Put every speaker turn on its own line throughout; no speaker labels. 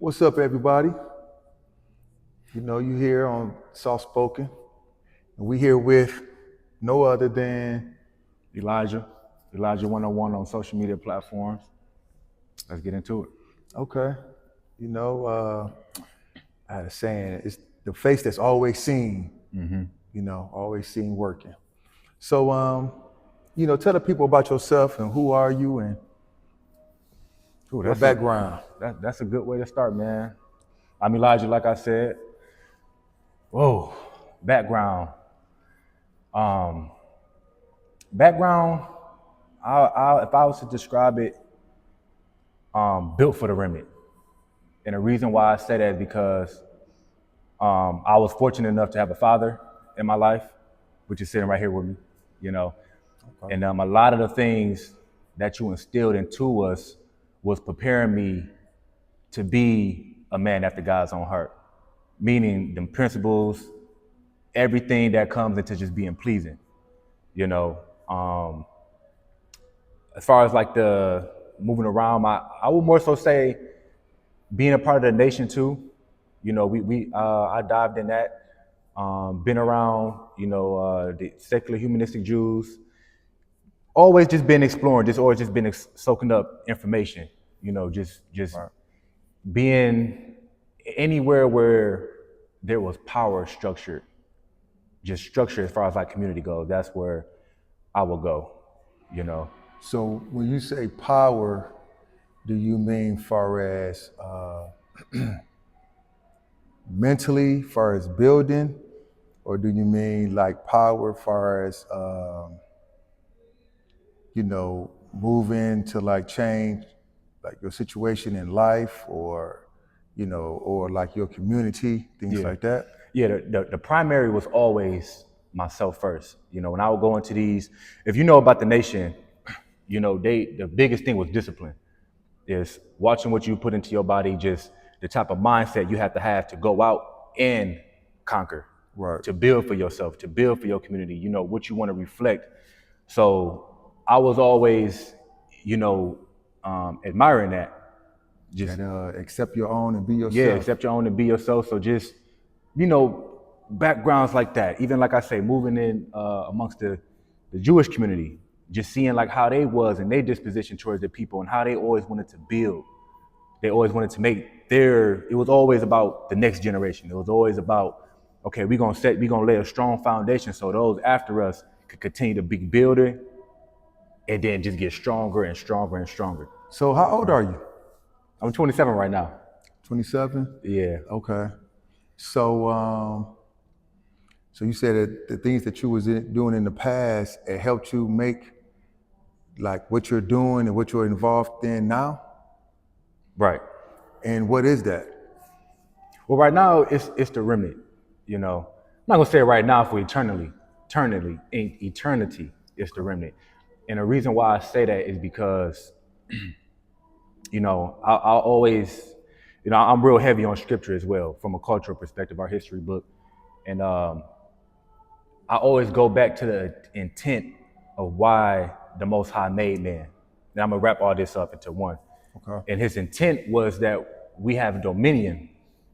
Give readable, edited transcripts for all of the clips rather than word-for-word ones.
What's up, everybody? You know, you here on Soft Spoken, and we here with no other than
Elijah 101 on social media platforms. Let's get into it.
okay. You know, I had a saying: it's the face that's always seen. You know, always seen working. So, you know, tell the people about yourself and who are you and
Ooh,
your background.
That's a good way to start, man. I'm Elijah, like I said. Whoa, background. Um, background. If I was to describe it, built for the remnant. And the reason why I say that is because I was fortunate enough to have a father in my life, which is sitting right here with me, you know. Okay. And a lot of the things that you instilled into us was preparing me to be a man after God's own heart, meaning the principles, everything that comes into just being pleasing, you know. As far as like the moving around, I would more so say being a part of the nation too. You know, I dived in that. Been around, you know, the secular humanistic Jews. Always just been exploring, always just been soaking up information. You know, just right. Being anywhere where there was power structured, just structure as far as like community goes. That's where I will go. You know.
So when you say power, do you mean far as mentally, far as building, or do you mean like power far as you know, moving to like change like your situation in life, or you know, or like your community, things like that?
Yeah, the primary was always myself first. You know, when I would go into these, if you know about the nation, you know, the biggest thing was discipline. Is watching what you put into your body, just the type of mindset you have to go out and conquer,
right?
To build for yourself, to build for your community, you know, what you want to reflect. So I was always, you know, admiring that.
Just accept your own and be yourself.
Yeah, accept your own and be yourself. So just, you know, backgrounds like that. Even like I say, moving in amongst the Jewish community, just seeing like how they was and their disposition towards the people and how they always wanted to build. They always wanted to make it was always about the next generation. It was always about, okay, we're gonna lay a strong foundation so those after us could continue to be building and then just get stronger and stronger and stronger.
So how old are you?
I'm 27 right now.
27?
Yeah.
Okay. So so you said that the things that you was doing in the past, it helped you make like what you're doing and what you're involved in now?
Right.
And what is that?
Well, right now it's the remnant, you know. I'm not gonna say it right now for eternity, it's the remnant. And the reason why I say that is because, you know, I'll always, you know, I'm real heavy on scripture as well from a cultural perspective, our history book. And I always go back to the intent of why the Most High made man. And I'm gonna wrap all this up into one. Okay. And his intent was that we have dominion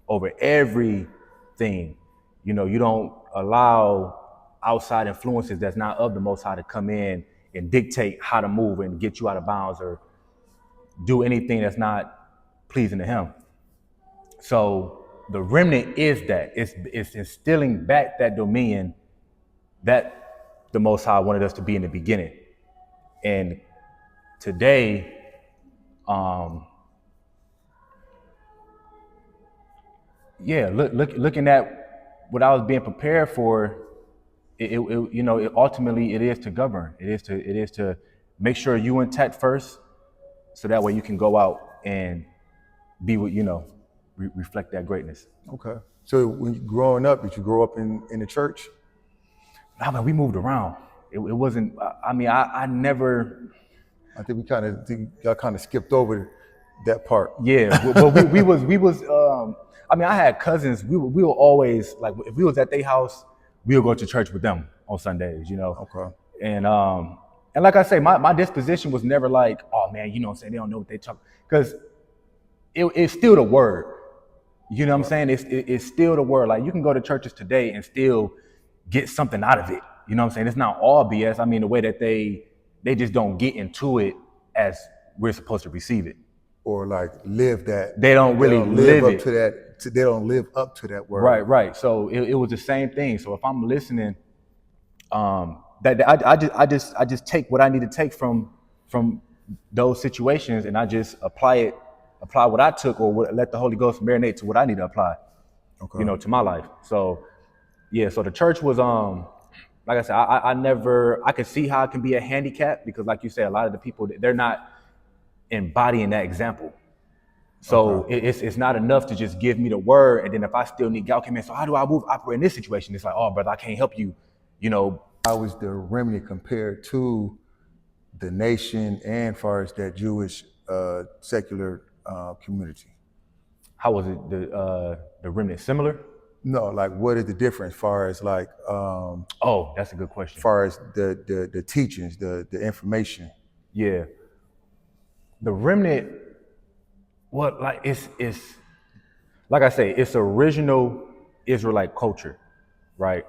over everything. You know, you don't allow outside influences that's not of the Most High to come in and dictate how to move and get you out of bounds or do anything that's not pleasing to him. So the remnant is that. It's instilling back that dominion that the Most High wanted us to be in the beginning. And today, looking at what I was being prepared for, you know, ultimately it is to govern. It is to make sure you intact first, so that way you can go out and be what, you know, reflect that greatness.
Okay. So when you growing up, did you grow up in the church?
I mean, we moved around. It wasn't. I mean, I never.
I think y'all kind of skipped over that part.
Yeah, but we was. I mean, I had cousins. We were always like, if we was at their house, we would go to church with them on Sundays. You know.
Okay.
And like I say, my disposition was never like, oh man, you know what I'm saying, they don't know what they talk, because it's still the word. You know what I'm saying? It's still the word. Like you can go to churches today and still get something out of it. You know what I'm saying? It's not all BS. I mean, the way that they just don't get into it as we're supposed to receive it.
Or like live that.
They don't really live
up
it.
to that. They don't live up to that word.
Right. So it was the same thing. So if I'm listening, that I just take what I need to take from those situations, and I just apply what I took, or let the Holy Ghost marinate to what I need to apply.
Okay.
To my life. So yeah, so the church was like I said, I could see how it can be a handicap, because like you said, a lot of the people, they're not embodying that example. So it's not enough to just give me the word, and then if I still need God, okay, man, so how do I operate in this situation? It's like, oh, brother, I can't help you,
How is the remnant compared to the nation and far as that Jewish secular community?
How was it the remnant similar?
No, like what is the difference far as like
Oh, that's a good question.
far as the teachings, the information?
Yeah. The remnant, what, like it's like I say, it's original Israelite culture, right?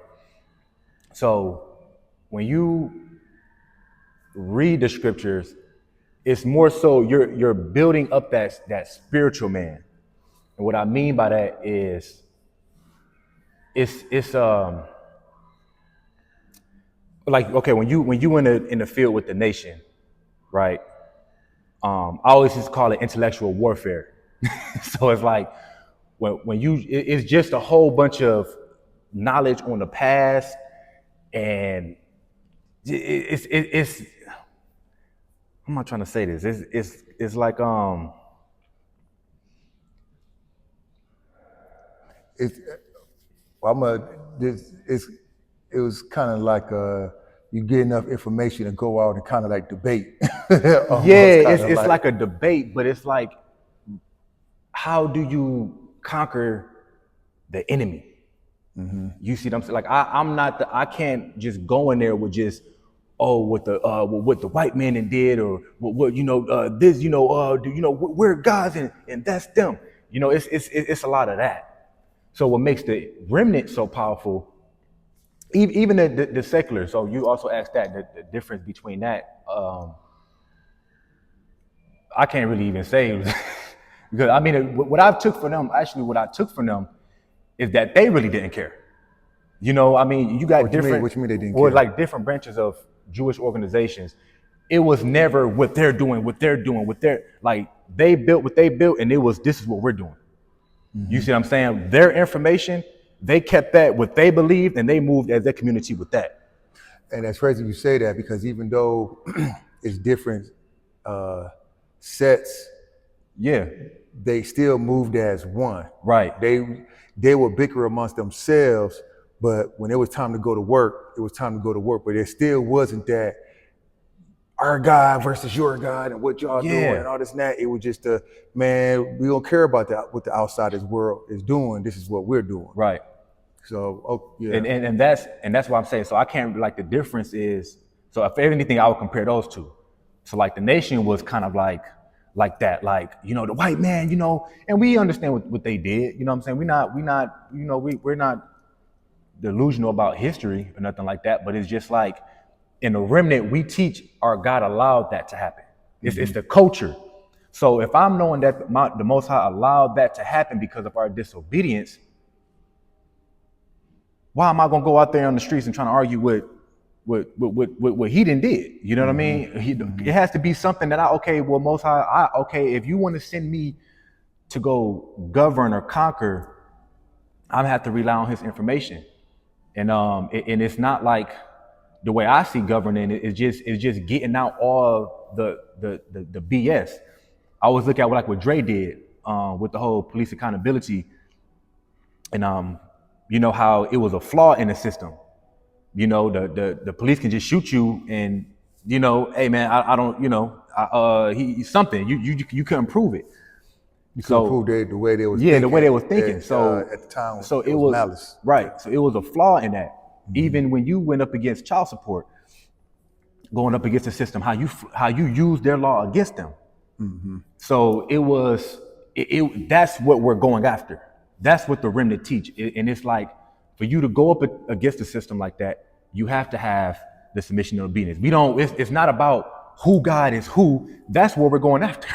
So when you read the scriptures, it's more so you're building up that spiritual man. And what I mean by that is it's like, okay, when you in the field with the nation, right? I always just call it intellectual warfare. So it's like when it's just a whole bunch of knowledge on the past, and it's I'm not trying to say this. It's like
It's it was kind of like you get enough information to go out and kind of like debate.
yeah, it's like a debate, but it's like, how do you conquer the enemy? Mm-hmm. You see what I'm saying? Like I can't just go in there with just what the white man did, or what this we're gods and that's them. It's a lot of that. So what makes the remnant so powerful, even the secular. So you also asked that the difference between that. I can't really even say because I mean what I took from them is that they really didn't care. I mean, you got different.
What you mean they didn't
or
care?
Like different branches of Jewish organizations. It was never what they're doing, like they built what they built, and this is what we're doing. Mm-hmm. You see what I'm saying? Their information, they kept that what they believed, and they moved as their community with that.
And that's crazy you say that, because even though it's different sets,
yeah,
they still moved as one.
Right.
They would bicker amongst themselves, but when it was time to go to work, it was time to go to work. But it still wasn't that our God versus your God and what y'all doing and all this and that. It was just man, we don't care about that, what the outside world is doing. This is what we're doing.
Right.
So yeah.
And that's what I'm saying. So I can't, like, the difference is, so if anything, I would compare those two. So like the nation was kind of like that, like, the white man, and we understand what they did. You know what I'm saying? We're not delusional about history or nothing like that, but it's just like in the remnant, we teach our God allowed that to happen. It's the culture. So if I'm knowing that the Most High allowed that to happen because of our disobedience, why am I gonna go out there on the streets and trying to argue with what he done did? You know what I mean? It has to be something that Most High, if you want to send me to go govern or conquer, I'm gonna have to rely on his information. And it's not like the way I see governing is just getting out all the BS. I always look at what Dre did with the whole police accountability, and how it was a flaw in the system. The police can just shoot you, and hey man, I don't, he's something you couldn't prove it.
You couldn't prove the way they was
thinking. Yeah, the way they was thinking. So
at the time,
so it was malice. Right. So it was a flaw in that. Even when you went up against child support, going up against the system, how you used their law against them. So it was that's what we're going after. That's what the remnant teach. And it's like, for you to go up against a system like that, you have to have the submission and obedience. It's not about who God is who. That's what we're going after.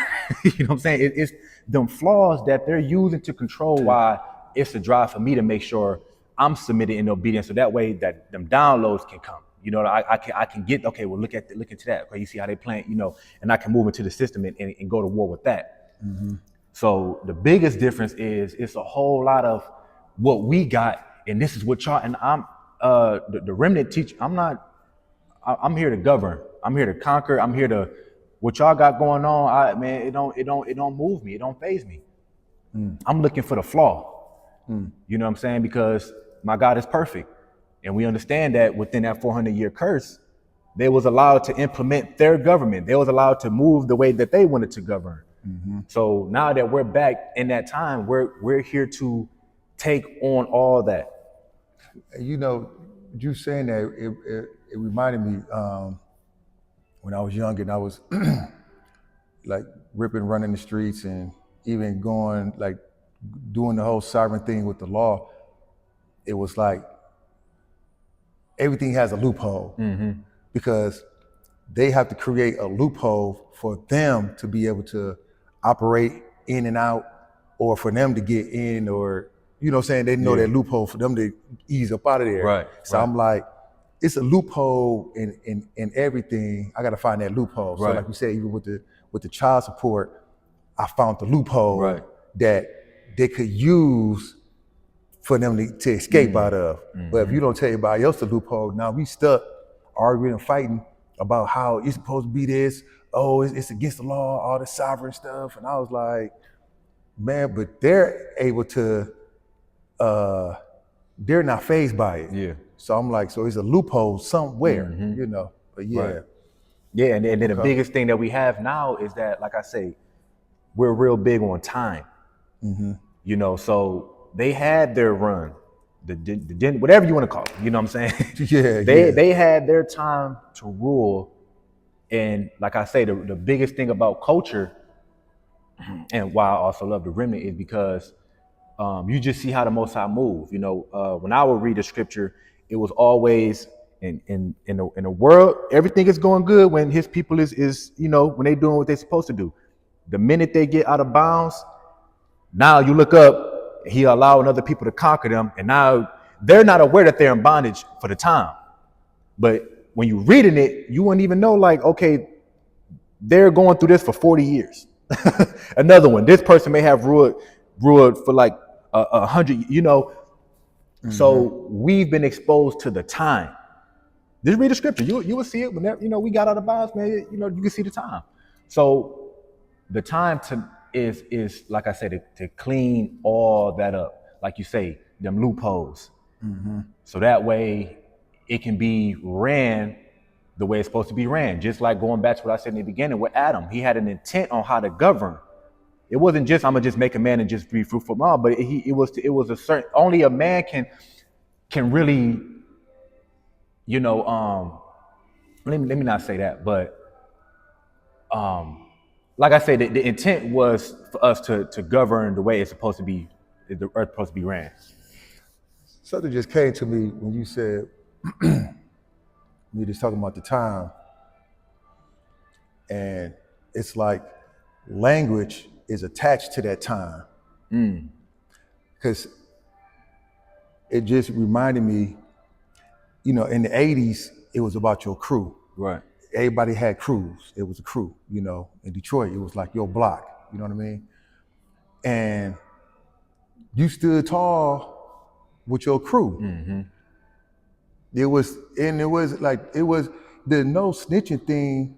You know what I'm saying? It's them flaws that they're using to control why it's a drive for me to make sure I'm submitted in obedience. So that way that them downloads can come. You know, I can get, okay, well, look into that. Okay, you see how they plan, you know, and I can move into the system and go to war with that. Mm-hmm. So the biggest difference is it's a whole lot of what we got, and this is what y'all, and I'm the remnant teach. I'm here to govern. I'm here to conquer. I'm here to, what y'all got going on, man, it don't move me. It don't faze me. I'm looking for the flaw. You know what I'm saying? Because my God is perfect. And we understand that within that 400-year curse, they was allowed to implement their government. They was allowed to move the way that they wanted to govern. Mm-hmm. So now that we're back in that time, we're here to take on all that.
You know, you saying that, it reminded me when I was young and I was like running the streets and even going, like doing the whole sovereign thing with the law. It was like everything has a loophole, because they have to create a loophole for them to be able to operate in and out, or for them to get in, or, you know what I'm saying? They know that loophole for them to ease up out of there.
Right.
So I'm like, it's a loophole in everything. I got to find that loophole.
Right.
So like you said, even with the child support, I found the loophole that they could use for them to escape out of. But if you don't tell anybody else the loophole, now we stuck arguing and fighting about how it's supposed to be this. Oh, it's against the law, all the sovereign stuff. And I was like, man, but they're able to, they're not fazed by it.
Yeah.
So I'm like, so it's a loophole somewhere, you know, but yeah.
Right. Yeah, and then the biggest thing that we have now is that, like I say, we're real big on time. You know, so they had their run, the whatever you want to call it, you know what I'm saying? They had their time to rule. And like I say, the biggest thing about culture, and why I also love the remnant, is because you just see how the Most High move. You know, when I would read the scripture, it was always in the world, everything is going good when his people is you know, when they doing what they're supposed to do. The minute they get out of bounds, now you look up, he allowing other people to conquer them, and now they're not aware that they're in bondage for the time. But when you're reading it, you wouldn't even know, like, okay, they're going through this for 40 years. Another one, this person may have ruled for like 100, you know. So we've been exposed to the time. Just read the scripture. You will see it whenever, you know, we got out of bounds, man. You know, you can see the time. So the time is like I said, to clean all that up. Like you say, them loopholes. So that way it can be ran the way it's supposed to be ran. Just like going back to what I said in the beginning with Adam, he had an intent on how to govern. It wasn't just, I'm gonna just make a man and just be fruitful, but it was a certain, only a man can really, you know, let me not say that, but like I said, the intent was for us to govern the way it's supposed to be, the earth supposed to be ran.
Something just came to me when you said, you just talking about the time, and it's like language is attached to that time. Because it just reminded me, you know, in the 80s, it was about your crew.
Right.
Everybody had crews. It was a crew, you know. In Detroit, it was like your block, you know what I mean? And you stood tall with your crew. It was the no snitching thing.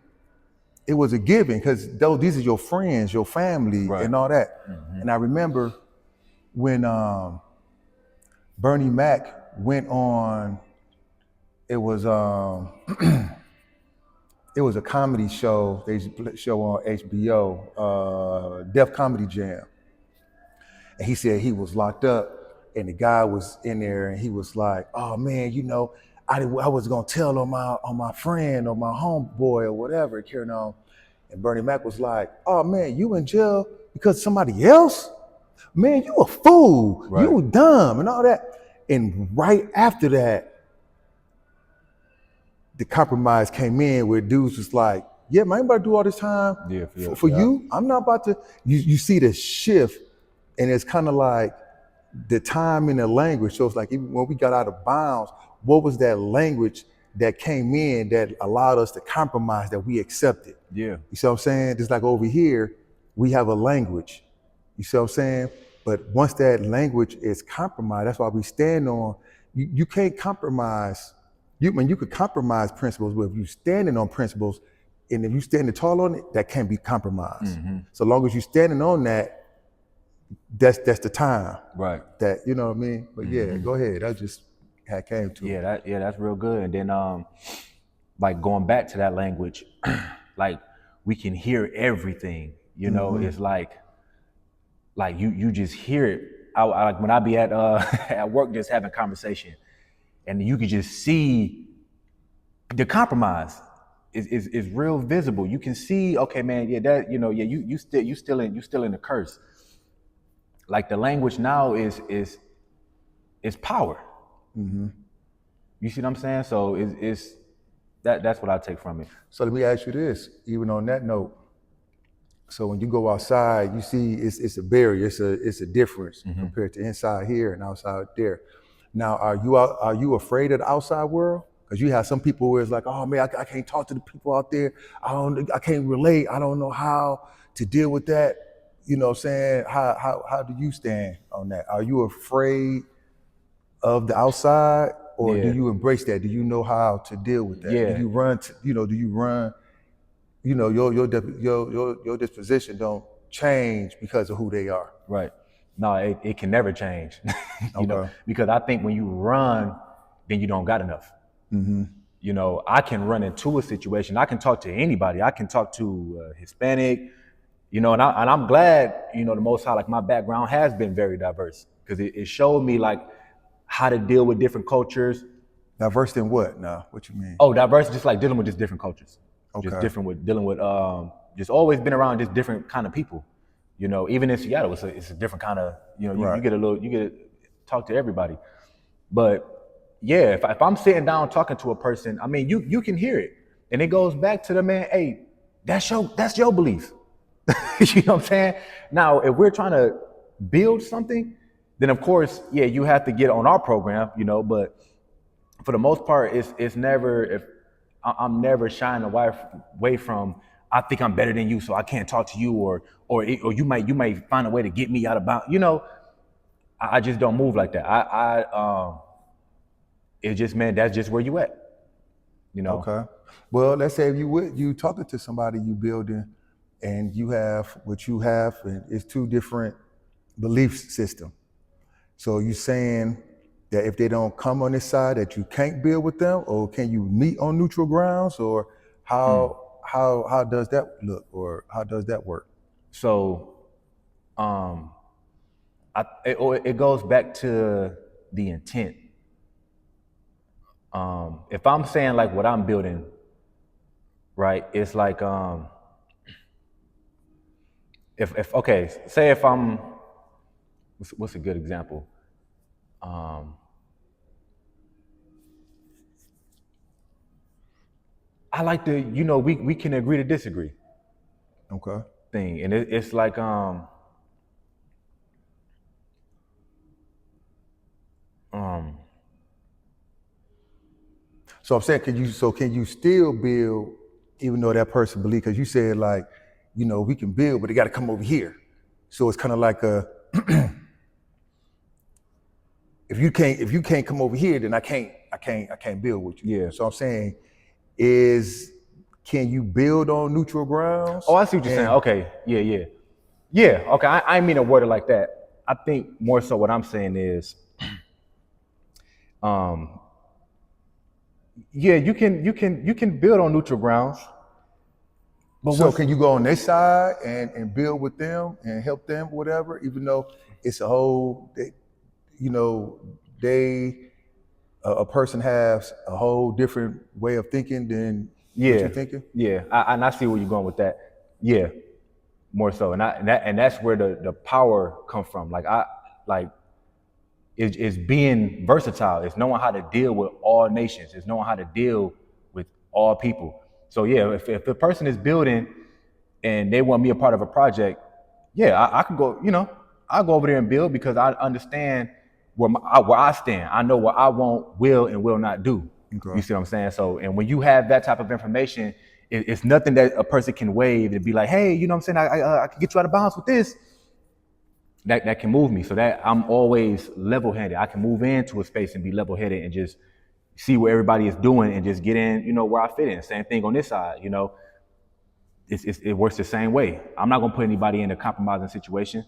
It was a giving, because these are your friends, your family, and all that. And I remember when Bernie Mac went on, it was it was a comedy show, they show on HBO, Def Comedy Jam. And he said he was locked up, and the guy was in there, and he was like, oh man, you know, I was gonna tell on my friend or my homeboy or whatever, carrying on. And Bernie Mac was like, oh man, you in jail because somebody else? man, you a fool,
Right.
you dumb, and all that. And right after that, the compromise came in where dudes was like, yeah, man, I'm about to do all this time for you. I'm not about to. You see the shift, and it's kind of like the time in the language. So it's like even when we got out of bounds, what was that language that came in that allowed us to compromise that we accepted?
Yeah.
You see what I'm saying? Just like over here, we have a language. You see what I'm saying? But once that language is compromised, that's why we stand on. You can't compromise. You could compromise principles, but if you're standing on principles, and if you standing tall on it, that can't be compromised. So long as you're standing on that, that's the time.
Right.
That, you know what I mean? But yeah, go ahead. I just had came to it.
That's real good. And then like going back to that language, like we can hear everything. You know, it's like you just hear it. I like when I be at at work just having conversation, and you can just see the compromise is real visible. You can see, okay, man, yeah, that, you know, yeah, you still in the curse. Like the language now is power. You see what I'm saying? So it's that's what I take from it.
So let me ask you this, even on that note. So when you go outside, you see it's a barrier, it's a difference compared to inside here and outside there. Now, are you afraid of the outside world? Because you have some people where it's like, oh man, I can't talk to the people out there. I can't relate. I don't know how to deal with that. You know what I'm saying? How do you stand on that? Are you afraid of the outside, or do you embrace that? Do you know how to deal with that?
Yeah.
Do you run? Do you run? You know, your disposition don't change because of who they are.
Right. No, it can never change. You know, because I think when you run, then you don't got enough. You know, I can run into a situation. I can talk to anybody. I can talk to a Hispanic, you know, and I'm glad, you know, the Most High, like my background has been very diverse, because it showed me like how to deal with different cultures.
Diverse in what now? What you mean?
Oh, diverse, just like dealing with just different cultures.
Okay.
Just different with dealing with just always been around just different kind of people. You know, even in Seattle, it's a different kind of, you know, you get to talk to everybody. But yeah, if I'm sitting down talking to a person, I mean, you can hear it, and it goes back to the man. Hey, that's your belief. You know what I'm saying? Now, if we're trying to build something, then of course, yeah, you have to get on our program, you know. But for the most part, it's never, if I'm never shying away from, I think I'm better than you, so I can't talk to you, or you might find a way to get me out of bounds. You know, I just don't move like that. It's just, man, that's just where you at. You know.
Okay. Well, let's say if you talking to somebody, you building, and you have what you have, and it's two different belief system. So you saying that if they don't come on this side, that you can't build with them, or can you meet on neutral grounds, or how does that look, or how does that work?
So, it goes back to the intent. If I'm saying like what I'm building, right? It's like if okay, say if I'm, what's a good example? I like to, you know, we can agree to disagree.
Okay.
Thing, and it's like
So I'm saying, can you still build even though that person believes? Because you said like, you know, we can build, but they got to come over here. So it's kind of like a if you can't come over here, then I can't build with you.
Yeah.
So I'm saying, can you build on neutral grounds?
Oh, I see what you're saying. Okay, yeah. Okay, I mean to word it like that. I think more so what I'm saying is, yeah, you can build on neutral grounds.
But so can you go on their side and build with them and help them, whatever, even though it's a whole, a person has a whole different way of thinking than what you're thinking?
Yeah, and I see where you're going with that. Yeah. more so, and that's where the power comes from. Like is being versatile. It's knowing how to deal with all nations. It's knowing how to deal with all people. So yeah, if the person is building and they want me a part of a project, yeah, I could go. I'll go over there and build because I understand where I stand. I know what I want, will, and will not do.
Okay.
You see what I'm saying? So, and when you have that type of information, it's nothing that a person can wave and be like, hey, you know what I'm saying? I can get you out of bounds with this. That can move me. So that I'm always level-headed. I can move into a space and be level-headed and just see what everybody is doing and just get in, where I fit in. Same thing on this side, it works the same way. I'm not gonna put anybody in a compromising situation,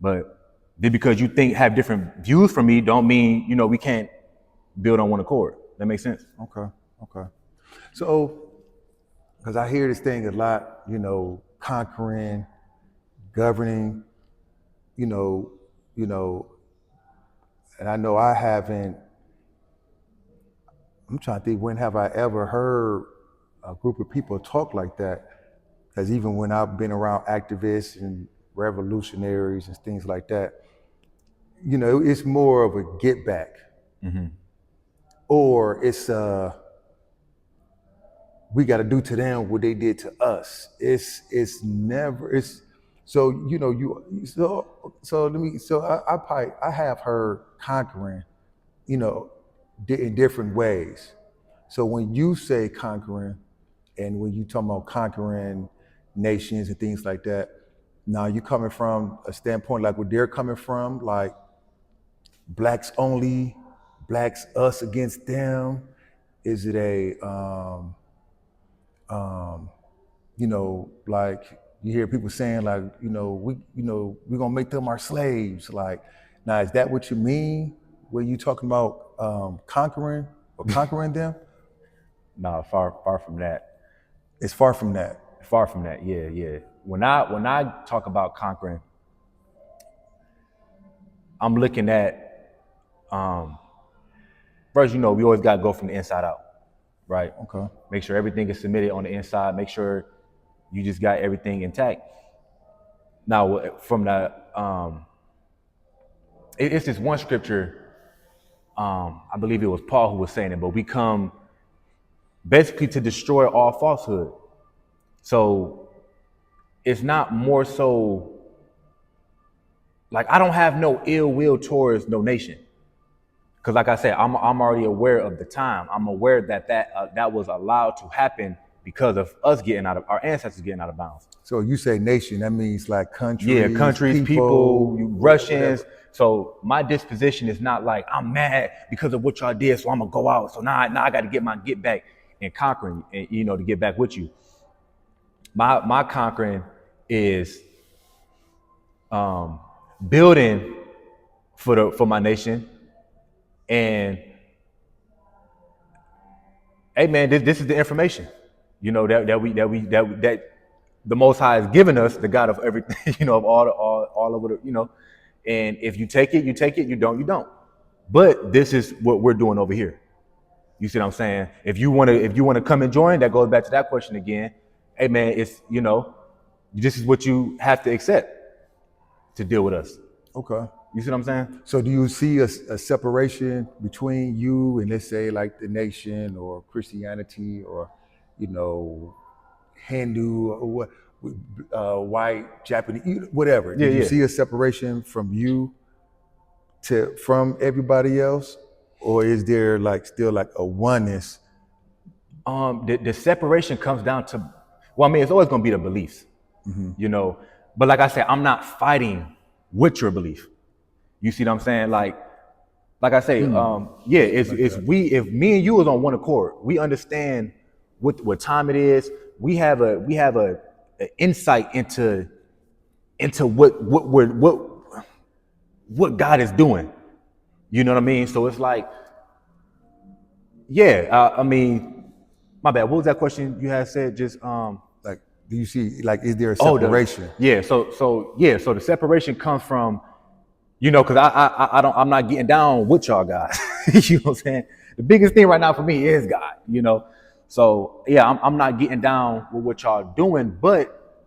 but just because you have different views from me, don't mean we can't build on one accord. That makes sense.
Okay. So, because I hear this thing a lot, conquering, governing, and I know I haven't. I'm trying to think, when have I ever heard a group of people talk like that? Because even when I've been around activists and revolutionaries and things like that, it's more of a get back, or it's we got to do to them what they did to us. It's never. So I have heard conquering, in different ways. So when you say conquering, and when you talk about conquering nations and things like that, now you coming from a standpoint like where they're coming from, like blacks only, blacks us against them. Is it like you hear people saying like, we're gonna make them our slaves. Like, now is that what you mean when you talking about conquering or conquering them?
No, far from that.
It's far from that.
Far from that. Yeah. When I talk about conquering, I'm looking at first, we always gotta go from the inside out, right?
Okay.
Make sure everything is submitted on the inside. Make sure you just got everything intact. Now, from the it's this one scripture. I believe it was Paul who was saying it, but we come basically to destroy all falsehood. So it's not more so like I don't have no ill will towards no nation, because like I said, I'm already aware of the time. I'm aware that was allowed to happen because of us our ancestors getting out of bounds.
So you say nation, that means like countries.
Yeah, countries, people, Russians. Whatever. So my disposition is not like I'm mad because of what y'all did, so I'm gonna go out. So now I got to get back and conquering, and to get back with you. My conquering is building for my nation, and hey man, this is the information, that the Most High has given us, the God of everything, of all over the, and if you take it, you take it. You don't. But this is what we're doing over here. You see what I'm saying? If you want to come and join, that goes back to that question again. Hey man, it's this is what you have to accept to deal with us.
Okay.
You see what I'm saying?
So do you see a separation between you and, let's say, like the nation or Christianity or, Hindu or what, white, Japanese, whatever?
Yeah,
do you see a separation from you from everybody else, or is there still a oneness?
The separation comes down to, it's always going to be the beliefs, But like I said, I'm not fighting with your belief. You see what I'm saying? Like I say, if me and you was on one accord, we understand what time it is. We have a insight into what God is doing. You know what I mean? So it's like, my bad. What was that question you had said? Just
do you see is there a separation?
So the separation comes from, because I'm not getting down with y'all guys. You know what I'm saying? The biggest thing right now for me is God. So yeah, I'm not getting down with what y'all doing, but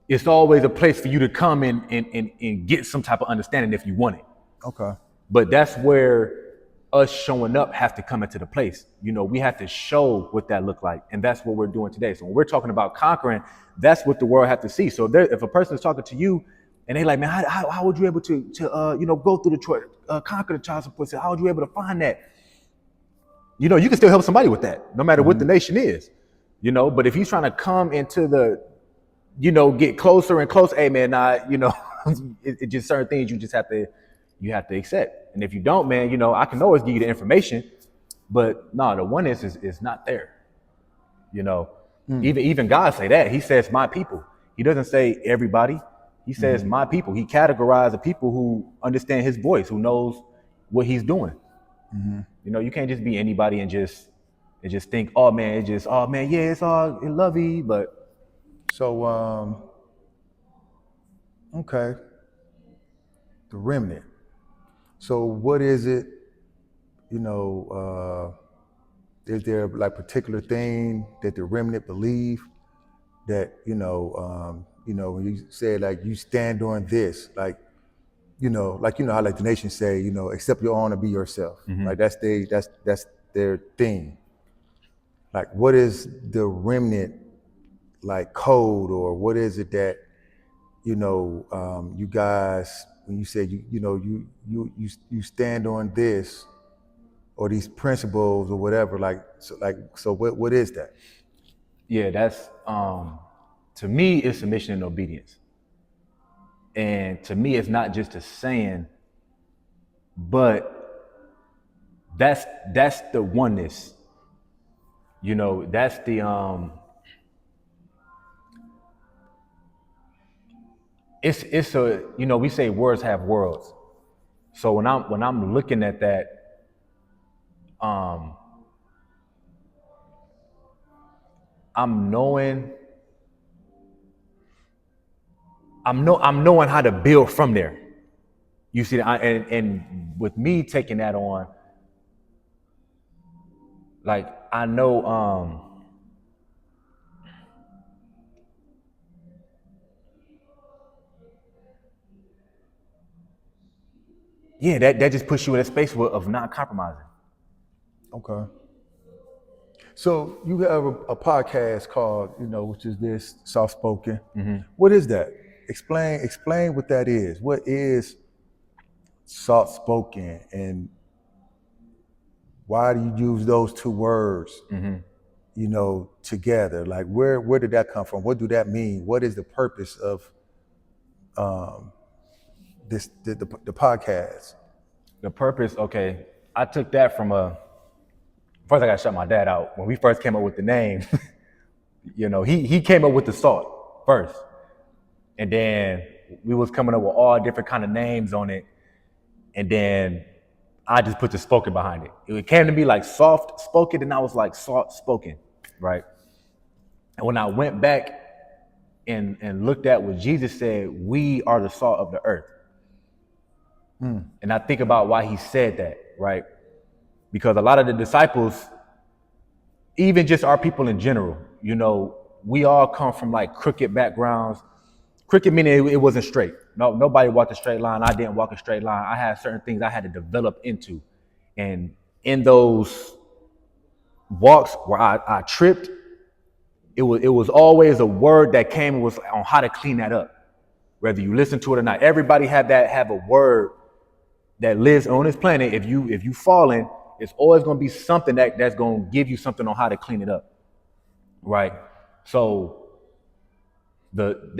it's always a place for you to come and get some type of understanding if you want it.
Okay.
But that's where us showing up has to come into the place. You know, we have to show what that look like. And that's what we're doing today. So when we're talking about conquering, that's what the world has to see. So if a person is talking to you and they like, man, how would you able to go through the conquer the child support system? How would you able to find that? You know, you can still help somebody with that, no matter what the nation is, you know. But if he's trying to come into the, get closer and closer, hey man, it just certain things you have to accept. And if you don't, man, I can always give you the information, but no, the oneness is not there. Even God say that. He says my people. He doesn't say everybody. He says my people. He categorized the people who understand his voice, who knows what he's doing. You can't just be anybody and just think, oh man, yeah, it's all lovey, but
So okay, the remnant. So what is it? Is there like particular thing that the remnant believe that when you say like you stand on this, like how like the nation say, accept your own and be yourself. Like that's their thing. Like what is the remnant like code, or what is it that you guys, when you say you stand on this or these principles or whatever, so what is that?
Yeah, that's to me it's submission and obedience. And to me it's not just a saying, but that's the oneness. That's the it's a we say words have worlds. So when I'm looking at that, I'm knowing how to build from there. You see, and with me taking that on, like I know, yeah, that just puts you in a space of not compromising.
Okay. So you have a podcast called, which is this soft spoken. What is that? Explain what that is. What is soft spoken, and why do you use those two words? Together. Like where did that come from? What do that mean? What is the purpose of the podcast?
The purpose, okay. I took that from first I got to shut my dad out. When we first came up with the name, he came up with the salt first. And then we was coming up with all different kind of names on it. And then I just put the spoken behind it. It came to me like soft spoken, and I was like salt spoken, right? And when I went back and looked at what Jesus said, we are the salt of the earth. And I think about why he said that, right? Because a lot of the disciples, even just our people in general, we all come from like crooked backgrounds. Crooked meaning it wasn't straight. No, nobody walked a straight line. I didn't walk a straight line. I had certain things I had to develop into. And in those walks where I tripped, it was always a word that came was on how to clean that up. Whether you listen to it or not, everybody have a word that lives on this planet. If you falling, it's always going to be something that's going to give you something on how to clean it up, right? So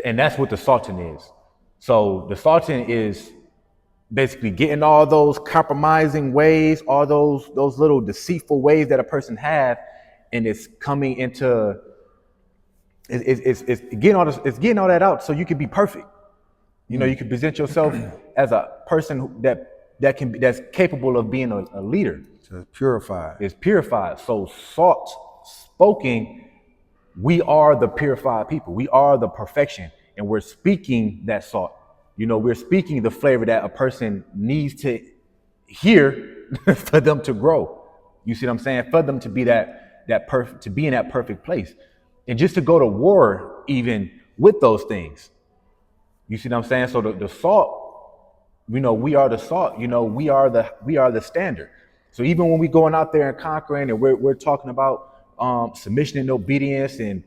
and that's what the salting is. So the salting is basically getting all those compromising ways, all those little deceitful ways that a person have, and it's coming into it's getting all that out so you can be perfect. You can present yourself as a person that's capable of being a leader.
So it's purified.
It's purified. So salt spoken, we are the purified people. We are the perfection, and we're speaking that salt. We're speaking the flavor that a person needs to hear for them to grow. You see what I'm saying? For them to be to be in that perfect place, and just to go to war even with those things. You see what I'm saying? So the salt, we are the salt. We are the standard. So even when we going out there and conquering, and we're talking about submission and obedience, and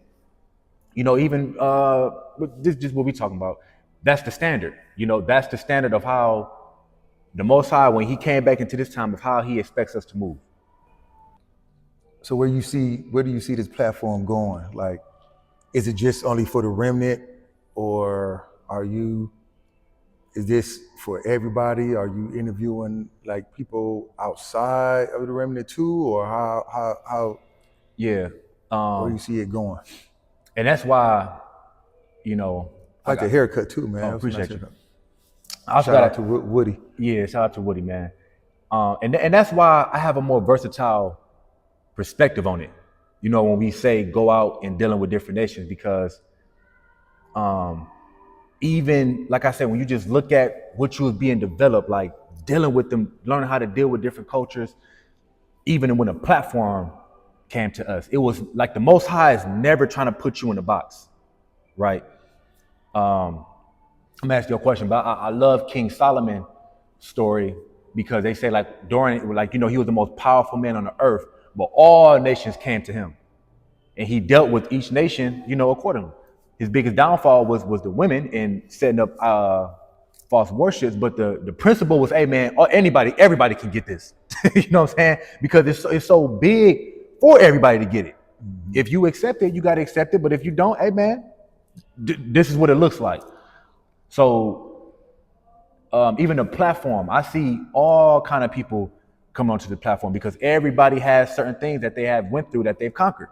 even this just what we talking about. That's the standard. That's the standard of how the Most High, when He came back into this time, of how He expects us to move.
So where do you see this platform going? Like, is it just only for the remnant, or is this for everybody? Are you interviewing like people outside of the remnant too, or how
Yeah.
where do you see it going?
And that's why, you know,
I like the haircut too, man.
Oh,
That was a
appreciate
nice
you.
haircut.
I also
Shout
got
out to Woody.
Yeah, shout out to Woody, man. And that's why I have a more versatile perspective on it. When we say go out and dealing with different nations, because even like I said, when you just look at what you was being developed, like dealing with them, learning how to deal with different cultures, even when a platform came to us, it was like the Most High is never trying to put you in a box, right? I'm gonna ask you a question, but I love King Solomon story, because they say like he was the most powerful man on the earth, but all nations came to him, and he dealt with each nation, accordingly. His biggest downfall was the women and setting up false worships, but the principle was, hey man, everybody can get this. You know what I'm saying? Because it's so big for everybody to get it. Mm-hmm. If you accept it, you got to accept it. But if you don't, hey man, this is what it looks like. So even the platform, I see all kind of people come onto the platform, because everybody has certain things that they have went through that they've conquered.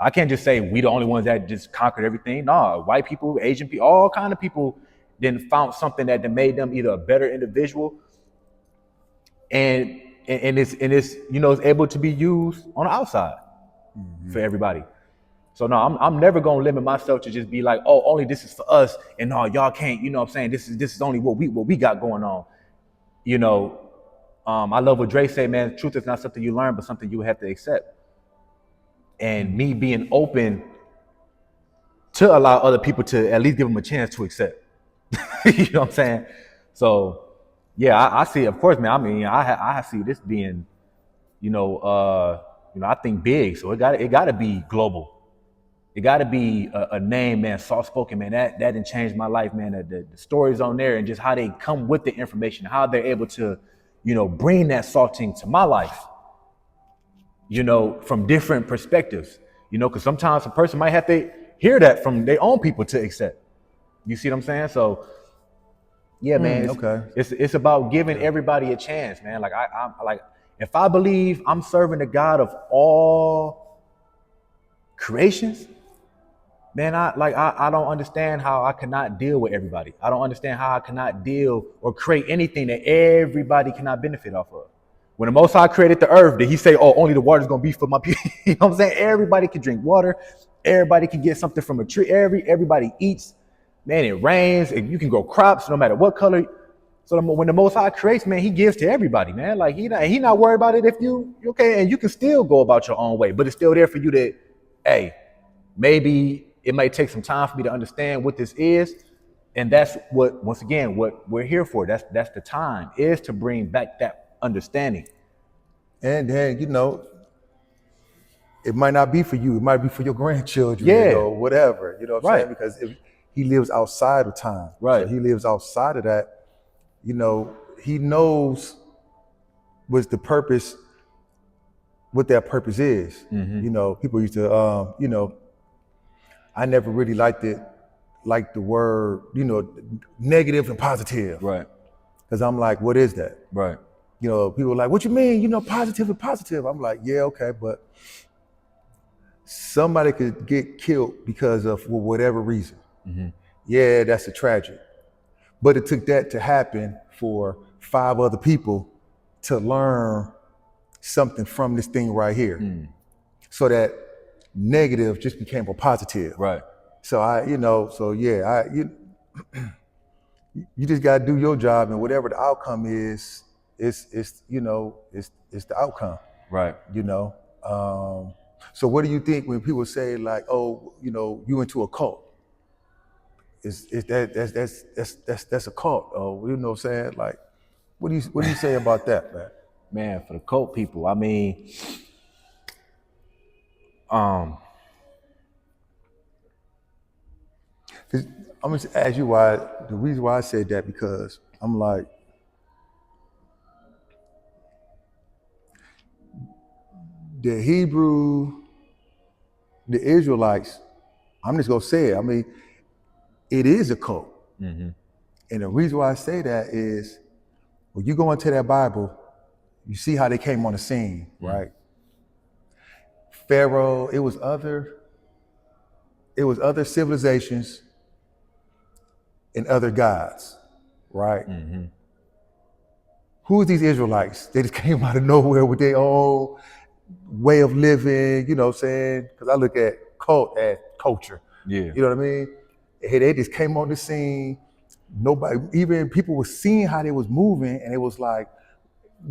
I can't just say we the only ones that just conquered everything. No, white people, Asian people, all kind of people then found something that made them either a better individual, and it's it's able to be used on the outside for everybody. So no, I'm never gonna limit myself to just be like, oh, only this is for us, and no, y'all can't. You know what I'm saying? This is only what we got going on. I love what Dre say, man. Truth is not something you learn, but something you have to accept. And me being open to allow other people to at least give them a chance to accept. You know what I'm saying? So yeah, I see it, of course, man. I mean, I see this being, I think big. So it got to be global. It got to be a name, man, soft spoken, man. That didn't change my life, man. The stories on there, and just how they come with the information, how they're able to, bring that salting to my life, from different perspectives, because sometimes a person might have to hear that from their own people to accept. You see what I'm saying? So yeah, man, it's about giving everybody a chance, man. Like I'm like, if I believe I'm serving the God of all creations, man, I don't understand how I cannot deal with everybody. I don't understand how I cannot deal or create anything that everybody cannot benefit off of. When the Most High created the earth, did He say, oh, only the water is gonna be for my people? You know what I'm saying? Everybody can drink water, everybody can get something from a tree, everybody eats. Man, it rains, and you can grow crops no matter what color. So when the Most High creates, man, He gives to everybody, man. Like he not worried about it if you okay, and you can still go about your own way, but it's still there for you to, hey, maybe it might take some time for me to understand what this is. And that's what, once again, what we're here for. That's the time, is to bring back that understanding.
And then, it might not be for you. It might be for your grandchildren, whatever, you know what I'm saying? Because if He lives outside of time.
Right.
So He lives outside of that, He knows what that purpose is.
Mm-hmm.
People used to, I never really liked the word, negative and positive.
Right.
Because I'm like, what is that?
Right.
People are like, what you mean? Positive and positive. I'm like, yeah, okay, but somebody could get killed because of whatever reason.
Mm-hmm.
Yeah, that's a tragedy. But it took that to happen for 5 other people to learn something from this thing right here. So that negative just became a positive.
Right.
So you just gotta do your job, and whatever the outcome is, it's the outcome.
Right.
So what do you think when people say like, oh, you into a cult? is that's a cult. Or you know what I'm saying? Like, what do you say about that, man?
Man, for the cult people, I mean, um,
'Cause I'm gonna ask you why. The reason why I said that because I'm like, the Hebrew, the Israelites. I'm just gonna say it. I mean, it is a cult, and the reason why I say that is when you go into that Bible, you see how they came on the scene, right? Pharaoh. It was other civilizations and other gods, right? Who are these Israelites? They just came out of nowhere with their own way of living, you know what I'm saying? Because I look at cult as culture.
yeah,
You know what I mean? Hey, they just came on the scene. Nobody, even people were seeing how they was moving, and it was like,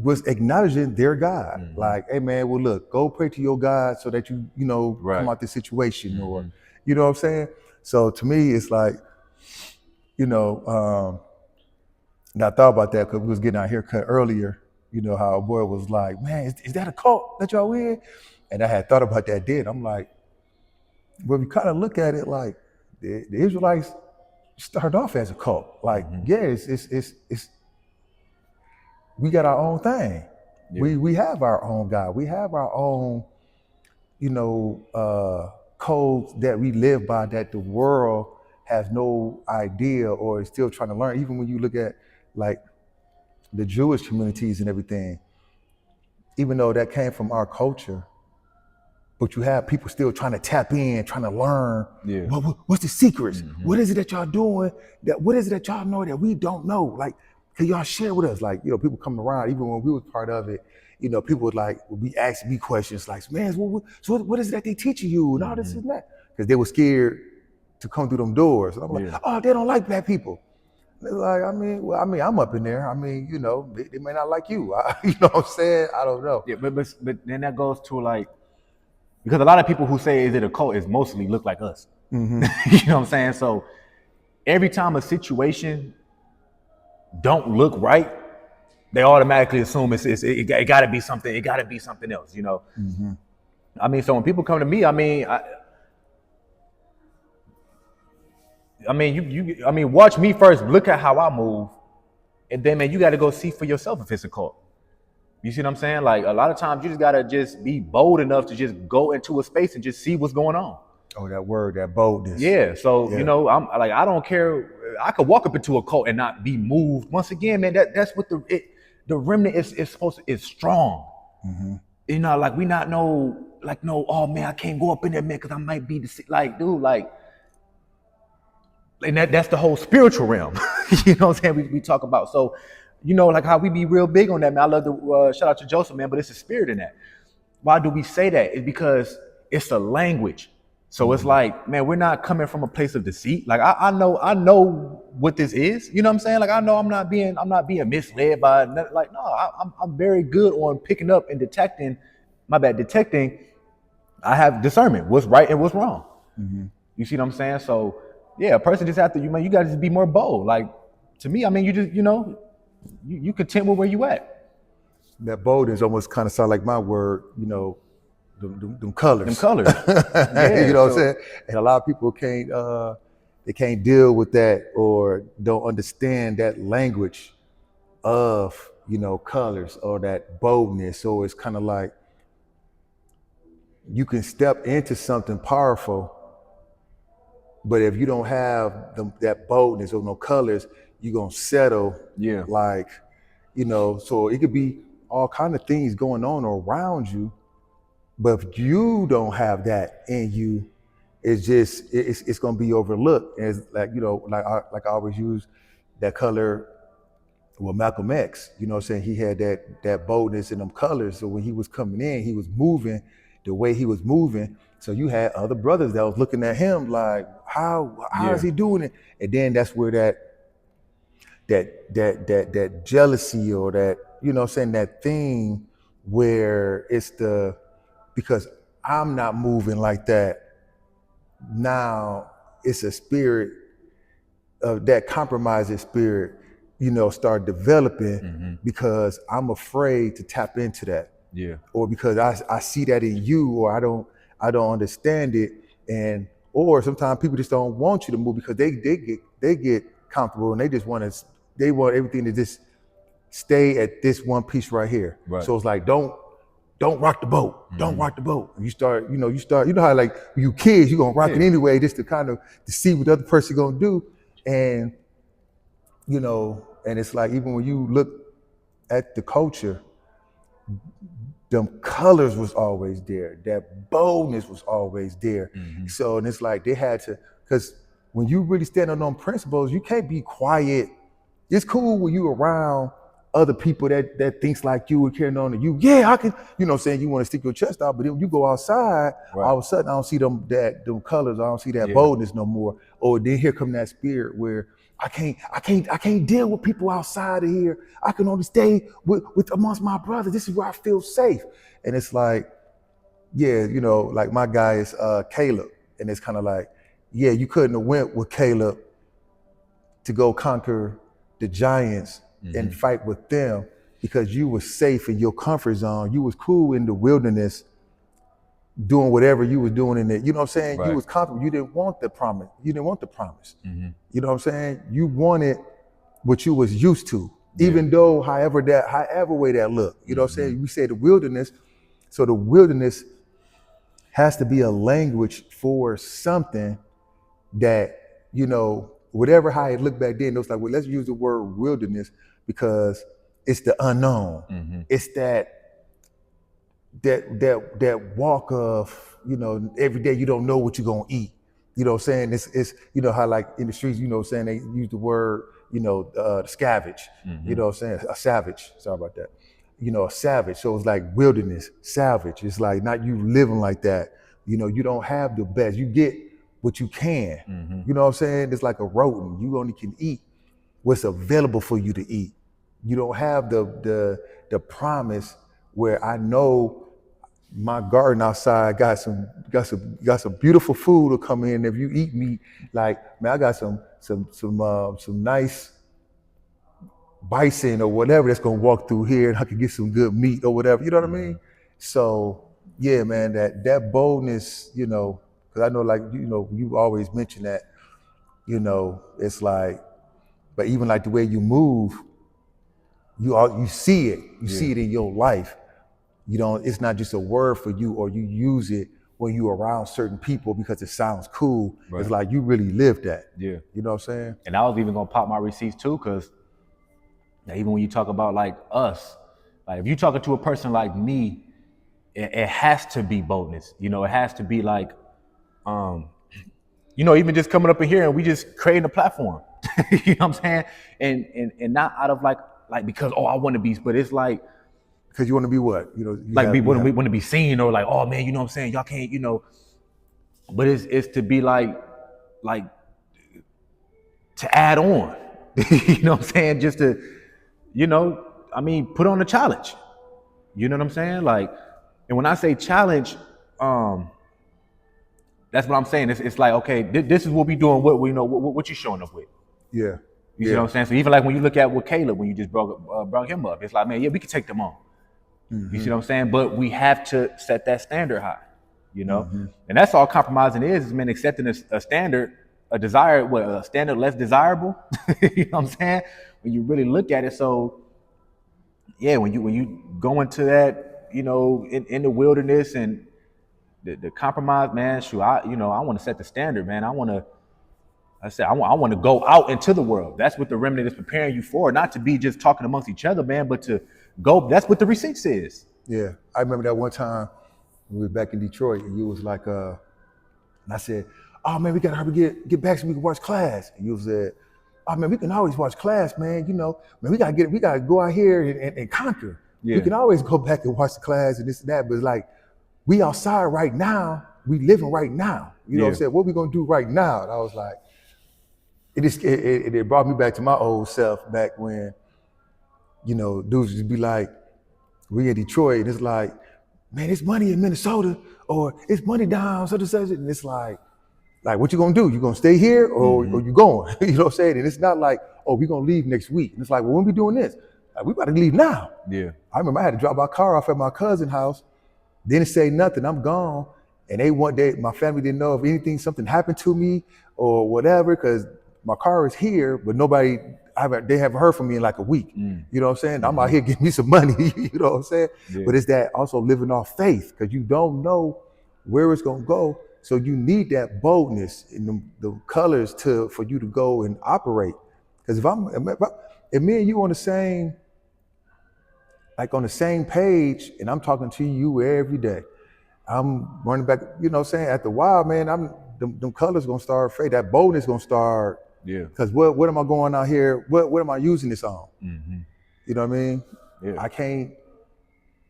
was acknowledging their God. Like, hey man, well look, go pray to your God so that you come
Right.
out this situation, or you know what I'm saying? So to me, it's like, and I thought about that because we was getting our haircut earlier. You know how a boy was like, man, is that a cult that y'all in? And I had thought about that then. I'm like, well, we kind of look at it like the Israelites started off as a cult. Like, yeah, it's we got our own thing.
Yeah.
We have our own God. We have our own, codes that we live by that the world has no idea or is still trying to learn. Even when you look at like the Jewish communities and everything, even though that came from our culture, but you have people still trying to tap in, trying to learn.
Yeah.
What's the secrets? What is it that y'all doing? What is it that y'all know that we don't know? Like, can y'all share with us? Like, people coming around, even when we was part of it, people would be asking me questions like, man, so what is it that they teaching you and all this and that? Because they were scared to come through them doors. And I'm like, oh, they don't like black people. They're like, I'm up in there. They may not like you. You know what I'm saying? I don't know.
Yeah, but then that goes to like, because a lot of people who say is it a cult is mostly look like us. You know what I'm saying? So every time a situation don't look right, they automatically assume it got to be something. It got to be something else. I mean, so when people come to me, I mean, watch me first. Look at how I move, and then man, you got to go see for yourself if it's a cult. You see what I'm saying? Like a lot of times, you just gotta just be bold enough to just go into a space and just see what's going on.
Oh, that word, that boldness.
Yeah. So I'm like, I don't care. I could walk up into a cult and not be moved. Once again, man, that's what the remnant is supposed to is strong. Like we not no oh man, I can't go up in there, man, because I might be like, dude, like. And that's the whole spiritual realm. You know what I'm saying? We talk about. So, like how we be real big on that, man. I love to shout out to Joseph, man, but it's a spirit in that. Why do we say that? It's because it's a language. So it's like, man, we're not coming from a place of deceit. Like I know what this is. You know what I'm saying? Like I know I'm not being misled by like no, I'm very good on picking up and detecting. Detecting. I have discernment. What's right and what's wrong. You see what I'm saying? So yeah, a person just have to, you got to just be more bold. Like to me, I mean, you just, you content with where you at.
That boldness almost kind of sound like my word, them colors.
Them colors. Yeah,
you know what I'm saying? And a lot of people they can't deal with that or don't understand that language of, colors or that boldness. So it's kind of like you can step into something powerful, but if you don't have that boldness or no colors, you're going to settle.
Yeah.
Like, so it could be all kind of things going on around you. But if you don't have that in you, it's going to be overlooked. And it's like, like I always use that color with Malcolm X, you know what I'm saying? He had that boldness in them colors. So when he was coming in, he was moving the way he was moving. So you had other brothers that was looking at him like, how is he doing it? And then that's where that jealousy or that, you know what I'm saying, that thing where it's because I'm not moving like that. Now it's a spirit that compromising spirit, start developing because I'm afraid to tap into that.
Yeah.
Or because I see that in you, or I don't understand it, or sometimes people just don't want you to move because they get comfortable and they want everything to just stay at this one piece right here.
Right.
So it's like don't rock the boat, don't rock the boat. You start how like you kids you gonna rock it anyway just to kind of to see what the other person gonna do, and and it's like even when you look at the culture, them colors was always there. That boldness was always there. So, and it's like they had to, because when you really stand on them principles, you can't be quiet. It's cool when you around other people that thinks like you and carrying on to you. Yeah, I can, saying you want to stick your chest out, but then when you go outside, all of a sudden I don't see them colors. I don't see that boldness no more. Or then here come that spirit where I can't deal with people outside of here. I can only stay with amongst my brothers. This is where I feel safe. And it's like, yeah, like my guy is Caleb. And it's kind of like, yeah, you couldn't have went with Caleb to go conquer the giants and fight with them because you were safe in your comfort zone. You was cool in the wilderness doing whatever you was doing in it. You know what I'm saying?
Right.
You was comfortable. You didn't want the promise. You know what I'm saying? You wanted what you was used to, even though however way that looked. You know what I'm saying? We say the wilderness. So the wilderness has to be a language for something that, whatever how it looked back then, it was like, well, let's use the word wilderness because it's the unknown. It's that walk of, every day you don't know what you're gonna eat. You know what I'm saying? It's how like in the streets, saying they use the word, scavenge. You know what I'm saying? A savage. Sorry about that. A savage. So it's like wilderness, savage. It's like not you living like that. You don't have the best. You get what you can. You know what I'm saying? It's like a rodent. You only can eat what's available for you to eat. You don't have the promise where I know my garden outside got some beautiful food to come in. If you eat meat, like man, I got some nice bison or whatever that's gonna walk through here, and I can get some good meat or whatever. You know what I mean? So yeah, man, that boldness, because I know like you always mention that, it's like, but even like the way you move, you see it, see it in your life. It's not just a word for you, or you use it when you around certain people because it sounds cool. Right. It's like you really live that.
Yeah.
You know what I'm saying?
And I was even gonna pop my receipts too, because even when you talk about like us, like if you talking to a person like me, it has to be boldness. It has to be like, even just coming up in here and we just creating a platform. You know what I'm saying? And not out of like because I want to be, but it's like
because you want to be what?
We want to be seen, or like, oh man, you know what I'm saying? Y'all can't, but it's to be like to add on. You know what I'm saying? Just to, put on a challenge. You know what I'm saying? Like, and when I say challenge, that's what I'm saying. It's like, okay, this is what we doing. What you showing up with?
Yeah.
You see what I'm saying? So even like when you look at with Caleb, when you just brought him up, it's like, man, yeah, we can take them on. You see what I'm saying? But we have to set that standard high, and that's all compromising is man, accepting a standard, a standard less desirable. You know what I'm saying? When you really look at it, so yeah, when you go into that, in the wilderness and the compromise, man, shoot, I want to set the standard, man. I want to go out into the world. That's what the remnant is preparing you for, not to be just talking amongst each other, man, but to go. That's what the receipt says.
Yeah, I remember that one time we were back in Detroit, and you was like, and I said, "Oh man, we gotta hurry get back so we can watch class." And you said, "Oh man, we can always watch class, man. Man, we gotta go out here and conquer. Yeah. We can always go back and watch the class and this and that, but it's like we outside right now, we living right now. You know what I'm saying? What we gonna do right now?" And I was like, it brought me back to my old self back when, dudes would be like, we in Detroit, and it's like, man, it's money in Minnesota, or it's money down, such and such. And it's like, Like, what you gonna do? You gonna stay here or you going? You know what I'm saying? And it's not like, oh, we gonna leave next week. And it's like, well, when we doing this? Like, we about to leave now.
Yeah.
I remember I had to drop my car off at my cousin's house. Didn't say nothing. I'm gone. And my family didn't know if anything, something happened to me or whatever, because my car is here, but they haven't heard from me in like a week. You know what I'm saying? I'm out here getting me some money. You know what I'm saying? Yeah. But it's that also living off faith, because you don't know where it's gonna go. So you need that boldness in the colors for you to go and operate. Because if me and you on the same page, and I'm talking to you every day, I'm running back, you know what I'm saying? After a while, man, them colors gonna start fade. That boldness gonna start.
Yeah.
Because what am I going out here? What am I using this on? You know what I mean? Yeah. I can't,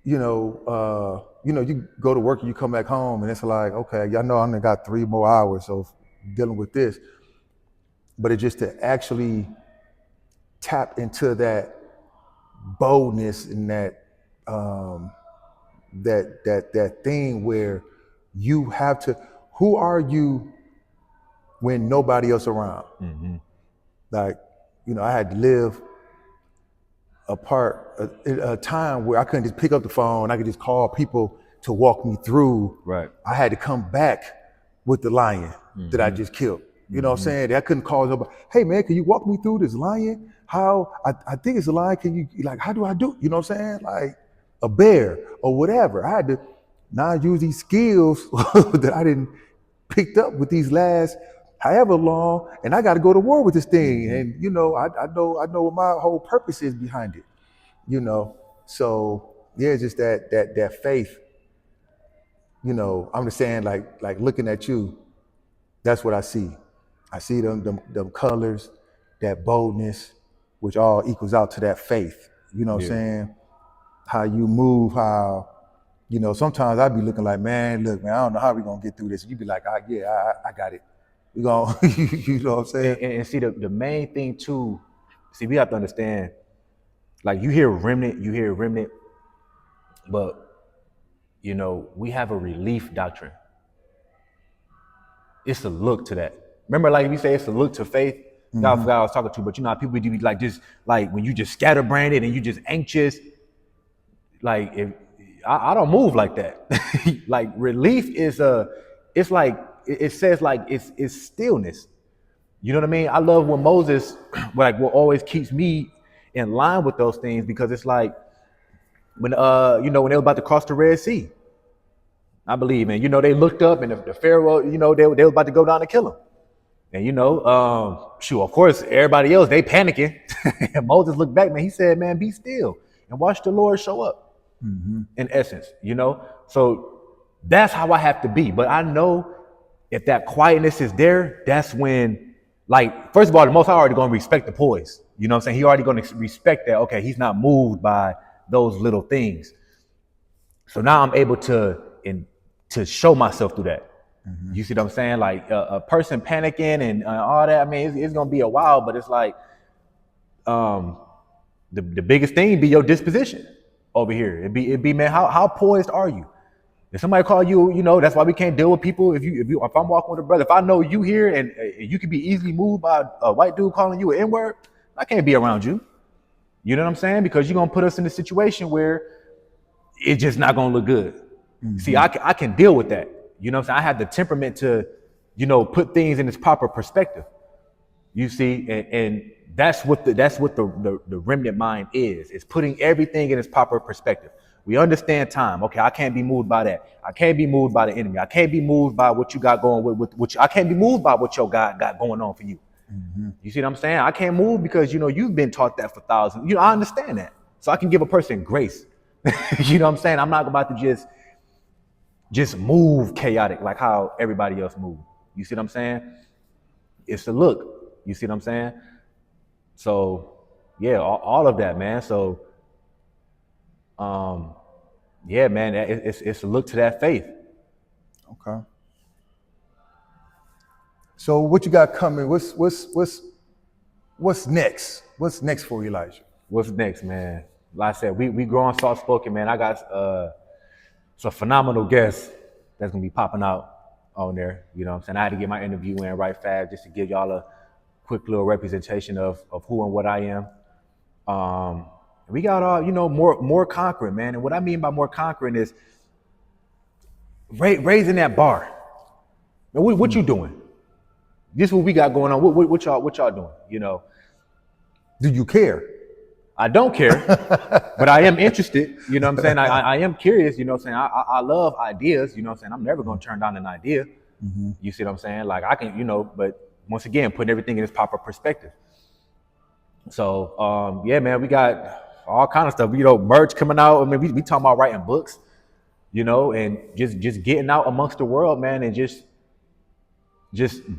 you go to work and you come back home and it's like, okay, y'all know I only got 3 more hours of dealing with this. But it's just to actually tap into that boldness and that thing where you have to, who are you when nobody else around? Like, I had to live a time where I couldn't just pick up the phone. I could just call people to walk me through. Right. I had to come back with the lion that I just killed. You know what I'm saying? I couldn't call nobody. Hey man, can you walk me through this lion? How I think it's a lion. Can you how do I do? You know what I'm saying? Like a bear or whatever. I had to now use these skills that I didn't picked up with these last however long, and I got to go to war with this thing. And I know what my whole purpose is behind it. So yeah, it's just that faith. I'm just saying, like looking at you, that's what I see. I see them colors, that boldness, which all equals out to that faith. You know what I'm saying? How you move, how sometimes I'd be looking like, man, look, man, I don't know how we're gonna get through this. And you'd be like, I got it. We gonna, you know what I'm saying?
And see, the main thing too, we have to understand, like you hear remnant, but we have a relief doctrine. It's a look to that. Remember, like we say, it's a look to faith. I forgot who I was talking to, but how people do like just like when you just scatterbrained and you just anxious. Like if I don't move like that. Like relief is it's like it says like it's stillness. You know what I mean? I love when Moses, like what always keeps me in line with those things, because it's like when when they were about to cross the Red Sea, I believe, and they looked up and the Pharaoh, they were about to go down and kill him. And of course, everybody else, they panicking. And Moses looked back, man, he said, man, be still and watch the Lord show up. In essence, so that's how I have to be. But I know if that quietness is there, that's when, like, first of all, the Most High already going to respect the poise. You know what I'm saying? He already going to respect that. Okay, he's not moved by those little things. So now I'm able to show myself through that. You see what I'm saying? Like a person panicking and all that. I mean, it's going to be a while, but it's like the biggest thing be your disposition over here. It'd be man, how poised are you? If somebody call you, that's why we can't deal with people. If I'm walking with a brother, if I know you here and you could be easily moved by a white dude calling you an N-word, I can't be around you. You know what I'm saying? Because you're gonna put us in a situation where it's just not gonna look good. See, I can deal with that. You know what I'm saying? I have the temperament to, put things in its proper perspective. You see, and that's what the remnant mind is. It's putting everything in its proper perspective. We understand time. Okay, I can't be moved by that. I can't be moved by the enemy. I can't be moved by what you got going with I can't be moved by what your God got going on for you. You see what I'm saying? I can't move because you've been taught that for thousands. I understand that. So I can give a person grace. You know what I'm saying? I'm not about to just move chaotic like how everybody else moves. You see what I'm saying? It's the look. You see what I'm saying? So yeah, all of that, man. So yeah, man, it's a look to that faith.
Okay. So what you got coming? What's next? What's next for Elijah?
What's next, man? Like I said, we growing soft spoken, man. I got some phenomenal guests that's gonna be popping out on there. You know what I'm saying? I had to get my interview in right fast just to give y'all a quick little representation of who and what I am. We got all, more conquering, man. And what I mean by more conquering is raising that bar. Man, what you doing? This is what we got going on. What y'all doing? You know,
Do you care?
I don't care, but I am interested. You know what I'm saying? I am curious. You know what I'm saying? I love ideas. You know what I'm saying? I'm never gonna turn down an idea. You see what I'm saying? Like I can, but once again, putting everything in its proper perspective. So yeah, man, we got all kind of stuff. Merch coming out. I mean, we talking about writing books. And just getting out amongst the world, man, and just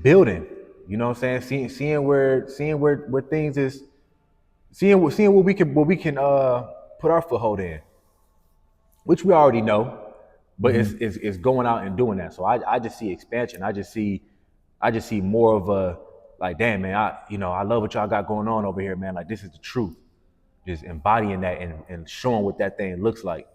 building. You know what I'm saying? Seeing where things is. Seeing what we can put our foothold in, which we already know, but it's going out and doing that. So I just see expansion. I just see more of a like, damn man, I love what y'all got going on over here, man. Like this is the truth. Just embodying that and showing what that thing looks like.